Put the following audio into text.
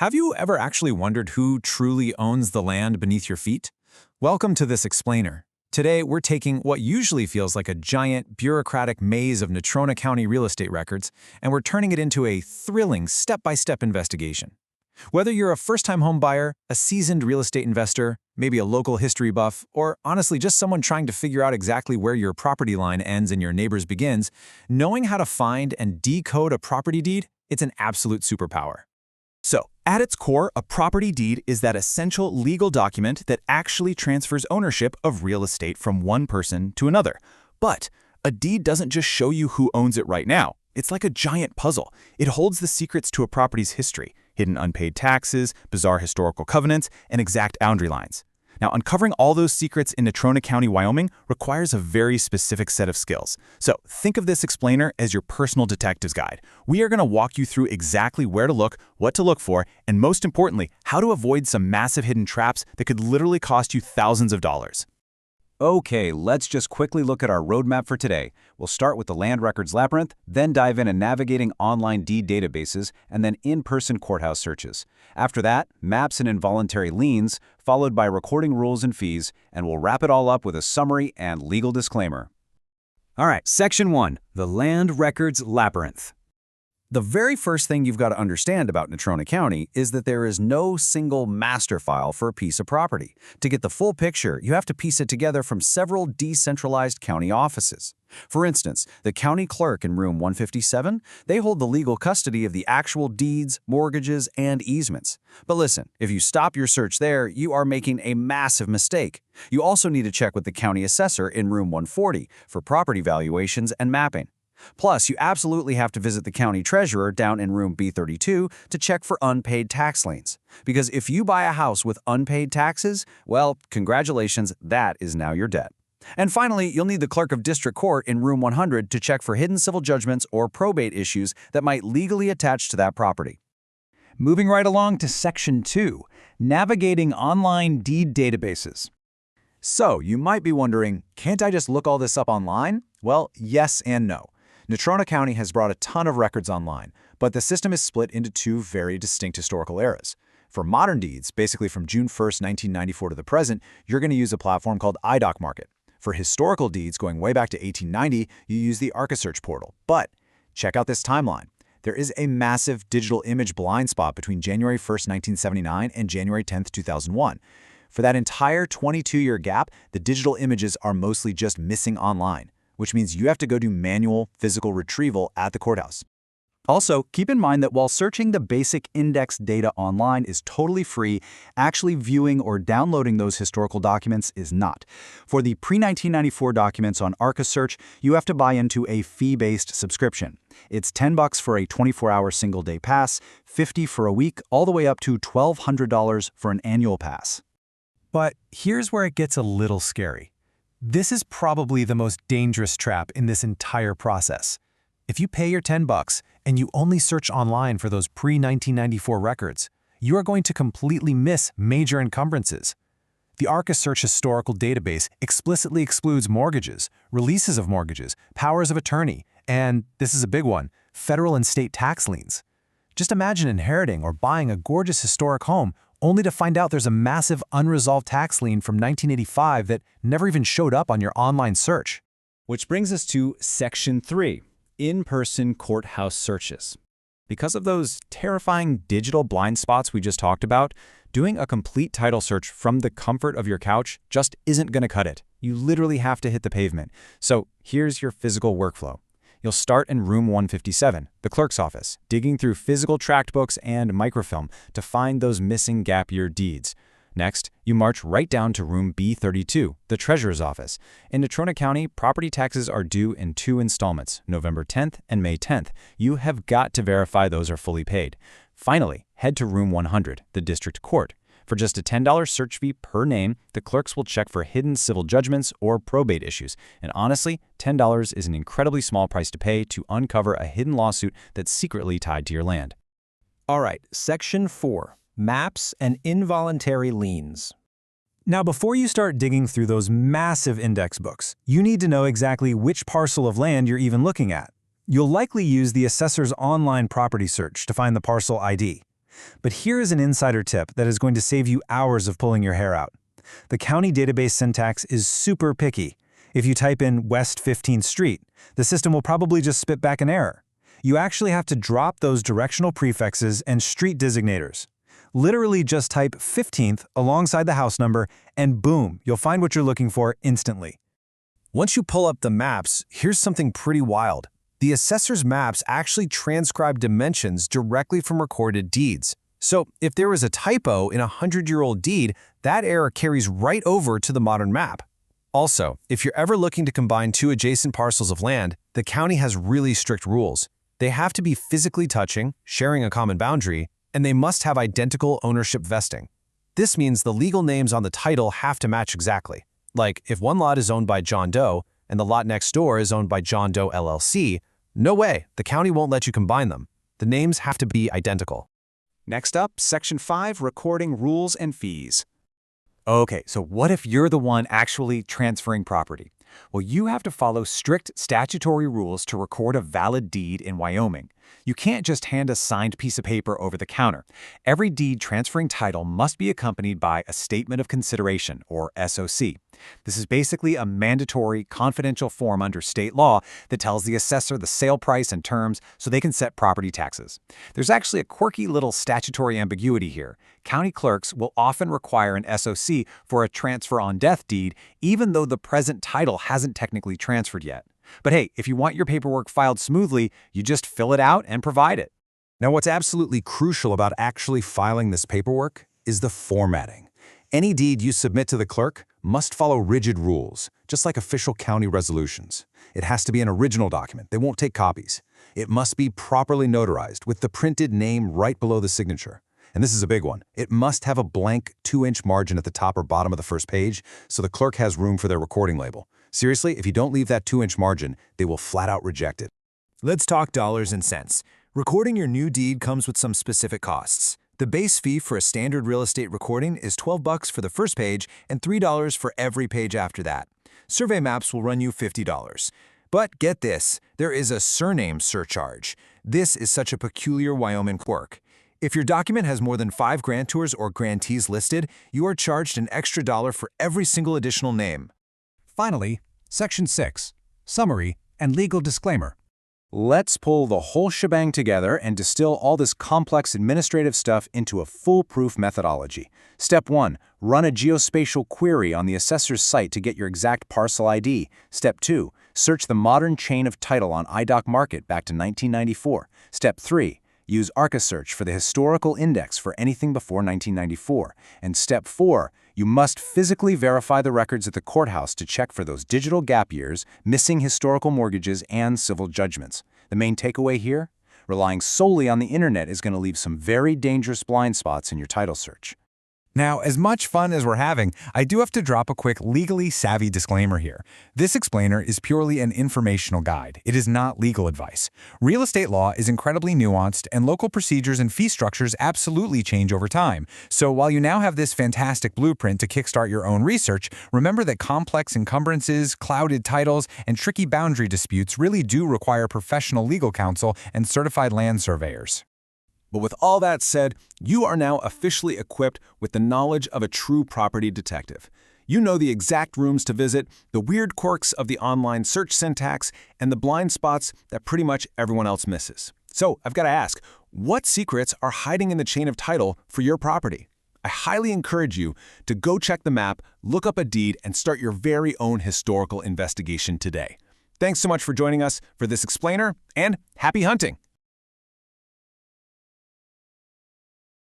Have you ever actually wondered who truly owns the land beneath your feet? Welcome to this explainer. Today, we're taking what usually feels like a giant, bureaucratic maze of Natrona County real estate records, and we're turning it into a thrilling step-by-step investigation. Whether you're a first-time home buyer, a seasoned real estate investor, maybe a local history buff, or honestly just someone trying to figure out exactly where your property line ends and your neighbor's begins, knowing how to find and decode a property deed, it's an absolute superpower. So, at its core, a property deed is that essential legal document that actually transfers ownership of real estate from one person to another. But a deed doesn't just show you who owns it right now. It's like a giant puzzle. It holds the secrets to a property's history, hidden unpaid taxes, bizarre historical covenants, and exact boundary lines. Now, uncovering all those secrets in Natrona County, Wyoming requires a very specific set of skills. So think of this explainer as your personal detective's guide. We are going to walk you through exactly where to look, what to look for, and most importantly, how to avoid some massive hidden traps that could literally cost you thousands of dollars. Okay, let's just quickly look at our roadmap for today. We'll start with the Land Records Labyrinth, then dive into navigating online deed databases, and then in-person courthouse searches. After that, maps and involuntary liens, followed by recording rules and fees, and we'll wrap it all up with a summary and legal disclaimer. All right, Section 1, the Land Records Labyrinth. The very first thing you've got to understand about Natrona County is that there is no single master file for a piece of property. To get the full picture, you have to piece it together from several decentralized county offices. For instance, the county clerk in room 157, they hold the legal custody of the actual deeds, mortgages, and easements. But listen, if you stop your search there, you are making a massive mistake. You also need to check with the county assessor in room 140 for property valuations and mapping. Plus, you absolutely have to visit the county treasurer down in room B32 to check for unpaid tax liens. Because if you buy a house with unpaid taxes, well, congratulations, that is now your debt. And finally, you'll need the clerk of district court in room 100 to check for hidden civil judgments or probate issues that might legally attach to that property. Moving right along to Section 2, navigating online deed databases. So, you might be wondering, can't I just look all this up online? Well, yes and no. Natrona County has brought a ton of records online, but the system is split into two very distinct historical eras. For modern deeds, basically from June 1st, 1994 to the present, you're going to use a platform called iDocMarket. For historical deeds going way back to 1890, you use the ArchiSearch portal. But check out this timeline. There is a massive digital image blind spot between January 1st, 1979 and January 10th, 2001. For that entire 22-year gap, the digital images are mostly just missing online, which means you have to go do manual physical retrieval at the courthouse. Also, keep in mind that while searching the basic index data online is totally free, actually viewing or downloading those historical documents is not. For the pre-1994 documents on ArchiSearch, you have to buy into a fee-based subscription. It's $10 for a 24-hour single-day pass, $50 for a week, all the way up to $1,200 for an annual pass. But here's where it gets a little scary. This is probably the most dangerous trap in this entire process. If you pay your $10 and you only search online for those pre-1994 records, you are going to completely miss major encumbrances. The ArchiSearch historical database explicitly excludes mortgages, releases of mortgages, powers of attorney, and, this is a big one, federal and state tax liens. Just imagine inheriting or buying a gorgeous historic home only to find out there's a massive unresolved tax lien from 1985 that never even showed up on your online search. Which brings us to Section 3, in-person courthouse searches. Because of those terrifying digital blind spots we just talked about, doing a complete title search from the comfort of your couch just isn't going to cut it. You literally have to hit the pavement. So here's your physical workflow. You'll start in room 157, the clerk's office, digging through physical tract books and microfilm to find those missing gap year deeds. Next, you march right down to room B32, the treasurer's office. In Natrona County, property taxes are due in 2 installments, November 10th and May 10th. You have got to verify those are fully paid. Finally, head to room 100, the district court. For just a $10 search fee per name, the clerks will check for hidden civil judgments or probate issues. And honestly, $10 is an incredibly small price to pay to uncover a hidden lawsuit that's secretly tied to your land. All right, Section 4, maps and involuntary liens. Now, before you start digging through those massive index books, you need to know exactly which parcel of land you're even looking at. You'll likely use the assessor's online property search to find the parcel ID. But here is an insider tip that is going to save you hours of pulling your hair out. The county database syntax is super picky. If you type in West 15th Street, the system will probably just spit back an error. You actually have to drop those directional prefixes and street designators. Literally just type 15th alongside the house number, and boom, you'll find what you're looking for instantly. Once you pull up the maps, here's something pretty wild. The assessor's maps actually transcribe dimensions directly from recorded deeds. So if there was a typo in a 100-year-old deed, that error carries right over to the modern map. Also, if you're ever looking to combine two adjacent parcels of land, the county has really strict rules. They have to be physically touching, sharing a common boundary, and they must have identical ownership vesting. This means the legal names on the title have to match exactly. Like, if one lot is owned by John Doe and the lot next door is owned by John Doe LLC, no way, the county won't let you combine them. The names have to be identical. Next up, Section 5, Recording Rules and Fees. Okay, so what if you're the one actually transferring property? Well, you have to follow strict statutory rules to record a valid deed in Wyoming. You can't just hand a signed piece of paper over the counter. Every deed transferring title must be accompanied by a Statement of Consideration, or SOC. This is basically a mandatory, confidential form under state law that tells the assessor the sale price and terms so they can set property taxes. There's actually a quirky little statutory ambiguity here. County clerks will often require an SOC for a transfer on death deed, even though the present title hasn't technically transferred yet. But hey, if you want your paperwork filed smoothly, you just fill it out and provide it. Now, what's absolutely crucial about actually filing this paperwork is the formatting. Any deed you submit to the clerk must follow rigid rules, just like official county resolutions. It has to be an original document. They won't take copies. It must be properly notarized with the printed name right below the signature. And this is a big one. It must have a blank 2-inch margin at the top or bottom of the first page so the clerk has room for their recording label. Seriously, if you don't leave that 2-inch margin, they will flat out reject it. Let's talk dollars and cents. Recording your new deed comes with some specific costs. The base fee for a standard real estate recording is $12 for the first page and $3 for every page after that. Survey maps will run you $50. But get this, there is a surname surcharge. This is such a peculiar Wyoming quirk. If your document has more than 5 grantours or grantees listed, you are charged an extra $1 for every single additional name. Finally, Section 6, Summary and Legal Disclaimer. Let's pull the whole shebang together and distill all this complex administrative stuff into a foolproof methodology. Step 1. Run a geospatial query on the assessor's site to get your exact parcel ID. Step 2. Search the modern chain of title on iDoc Market back to 1994. Step 3. Use ArcaSearch for the historical index for anything before 1994. And Step 4. You must physically verify the records at the courthouse to check for those digital gap years, missing historical mortgages, and civil judgments. The main takeaway here? Relying solely on the internet is going to leave some very dangerous blind spots in your title search. Now, as much fun as we're having, I do have to drop a quick legally savvy disclaimer here. This explainer is purely an informational guide. It is not legal advice. Real estate law is incredibly nuanced, and local procedures and fee structures absolutely change over time. So while you now have this fantastic blueprint to kickstart your own research, remember that complex encumbrances, clouded titles, and tricky boundary disputes really do require professional legal counsel and certified land surveyors. But with all that said, you are now officially equipped with the knowledge of a true property detective. You know the exact rooms to visit, the weird quirks of the online search syntax, and the blind spots that pretty much everyone else misses. So I've got to ask, what secrets are hiding in the chain of title for your property? I highly encourage you to go check the map, look up a deed, and start your very own historical investigation today. Thanks so much for joining us for this explainer, and happy hunting!